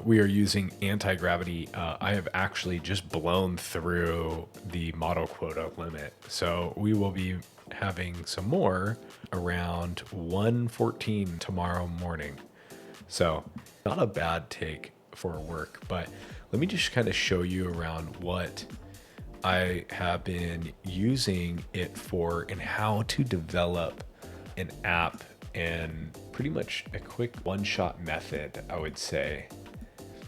we are using Antigravity. I have actually just blown through the model quota limit. So we will be having some more around 1:14 tomorrow morning. So not a bad take for work, but let me just kind of show you around what I have been using it for and how to develop an app and pretty much a quick one-shot method, I would say.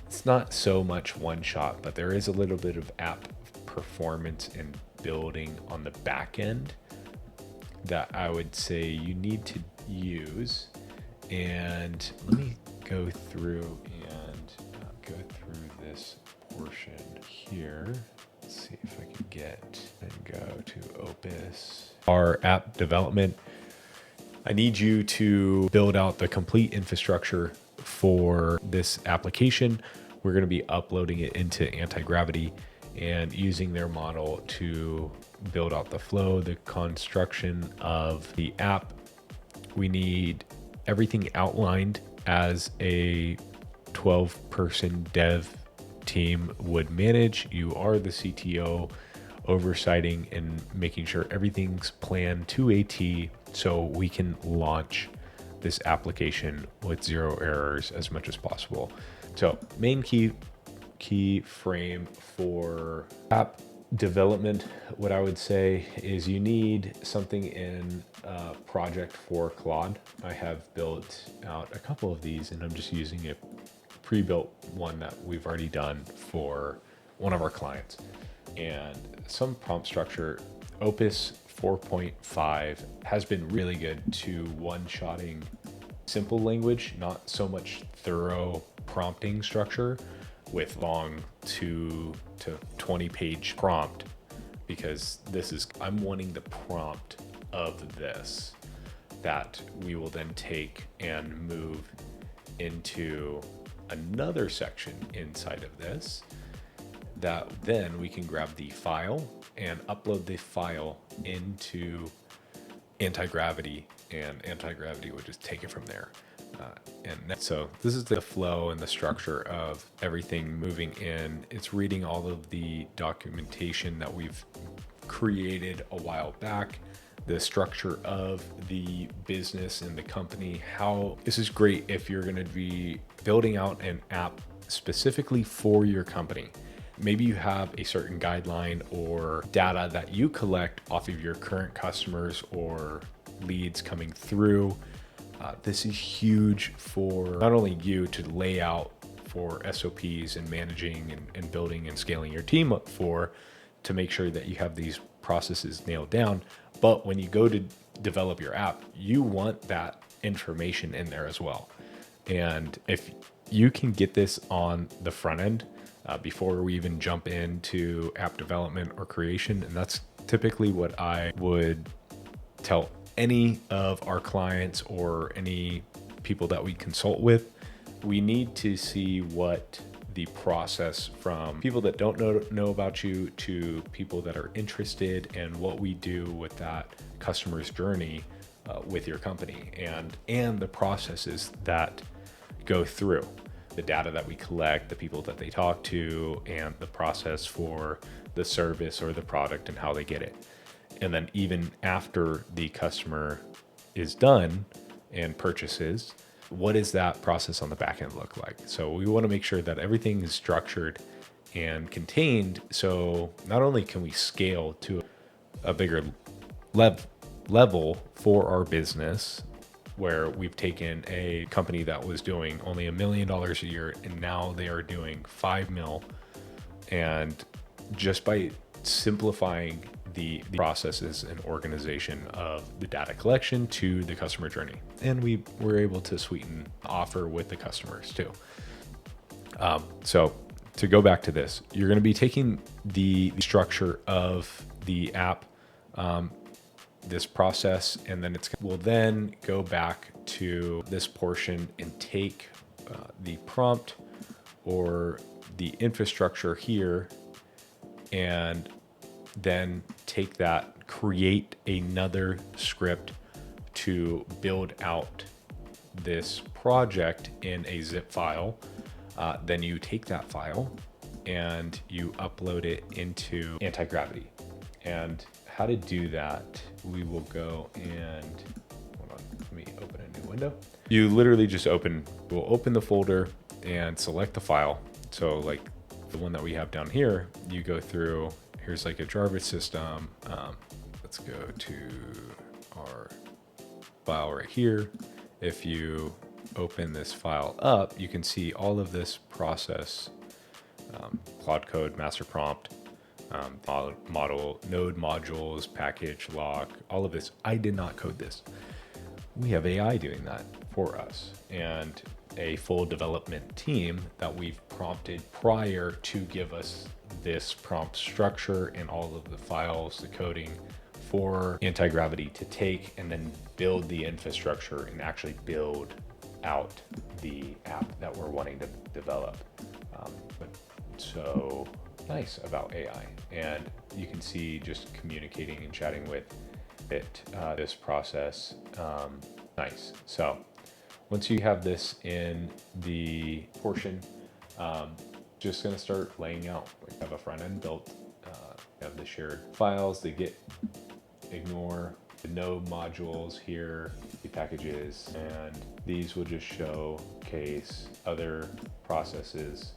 It's not so much one shot, but there is a little bit of app performance and building on the back end that I would say you need to use. And let me go through go through this portion here. Let's see if I can get and go to Opus. Our app development. I need you to build out the complete infrastructure for this application. We're going to be uploading it into Antigravity and using their model to build out the flow, the construction of the app. We need everything outlined as a 12-person dev team would manage. You are the CTO, oversighting and making sure everything's planned to a T so we can launch this application with zero errors as much as possible. So main key frame for app development, what I would say is you need something in project for Claude. I have built out a couple of these and I'm just using a pre-built one that we've already done for one of our clients. And some prompt structure, Opus 4.5 has been really good to one-shotting simple language, not so much thorough prompting structure with long 2 to 20 page prompt, because I'm wanting the prompt of this that we will then take and move into another section inside of this that then we can grab the file and upload the file into Antigravity, and Antigravity would just take it from there. So this is the flow and the structure of everything moving in. It's reading all of the documentation that we've created a while back, the structure of the business and the company. How this is great if you're going to be building out an app specifically for your company. Maybe you have a certain guideline or data that you collect off of your current customers or leads coming through. This is huge for not only you to lay out for SOPs and managing and building and scaling your team up to make sure that you have these processes nailed down. But when you go to develop your app, you want that information in there as well. And if you can get this on the front end, before we even jump into app development or creation. And that's typically what I would tell any of our clients or any people that we consult with. We need to see what the process from people that don't know about you to people that are interested and what we do with that customer's journey with your company and the processes that go through. The data that we collect, the people that they talk to, and the process for the service or the product and how they get it. And then even after the customer is done and purchases, what does that process on the back end look like? So we want to make sure that everything is structured and contained. So not only can we scale to a bigger level for our business, where we've taken a company that was doing only $1 million a year and now they are doing 5 mil. And just by simplifying the processes and organization of the data collection to the customer journey. And we were able to sweeten the offer with the customers too. So to go back to this, you're going to be taking the structure of the app, this process, and then we'll then go back to this portion and take the prompt or the infrastructure here and then take that, create another script to build out this project in a zip file. Then you take that file and you upload it into Antigravity. And how to do that, we will go and, hold on, let me open a new window. You literally just we'll open the folder and select the file. So like the one that we have down here, you go through, here's like a Jarvis system. Let's go to our file right here. If you open this file up, you can see all of this process, Claude code, master prompt, model, node modules, package, lock, all of this. I did not code this. We have AI doing that for us, and a full development team that we've prompted prior to give us this prompt structure and all of the files, the coding for Antigravity to take and then build the infrastructure and actually build out the app that we're wanting to develop. But so nice about AI, and you can see just communicating and chatting with it, this process, nice. So once you have this in the portion, just gonna start laying out. We have a front end built, have the shared files, the git, ignore, the node modules here, the packages, and these will just showcase other processes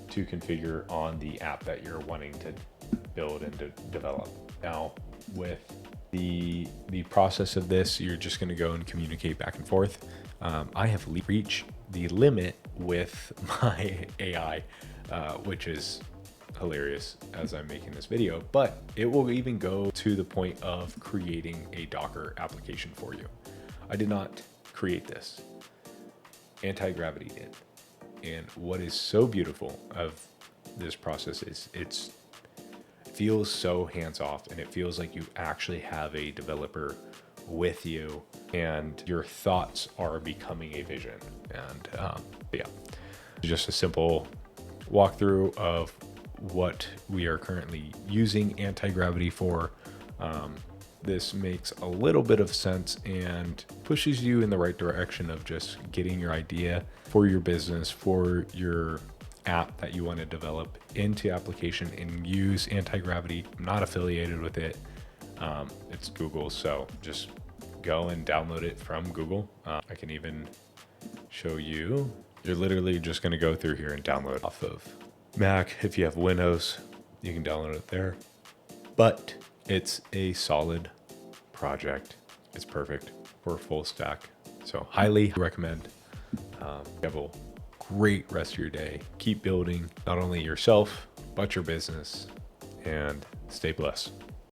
to configure on the app that you're wanting to build and to develop. Now, with the process of this, you're just going to go and communicate back and forth. I have reached the limit with my AI, which is hilarious as I'm making this video, but it will even go to the point of creating a Docker application for you. I did not create this. Antigravity did. And what is so beautiful of this process is it feels so hands-off, and it feels like you actually have a developer with you and your thoughts are becoming a vision. And yeah, just a simple walkthrough of what we are currently using Antigravity for. This makes a little bit of sense and pushes you in the right direction of just getting your idea for your business, for your app that you want to develop into application and use Antigravity. I'm not affiliated with it. It's Google, so just go and download it from Google. I can even show you. You're literally just going to go through here and download off of Mac. If you have Windows, you can download it there. But it's a solid project. It's perfect for full stack. So highly recommend. Have a great rest of your day. Keep building not only yourself, but your business, and stay blessed.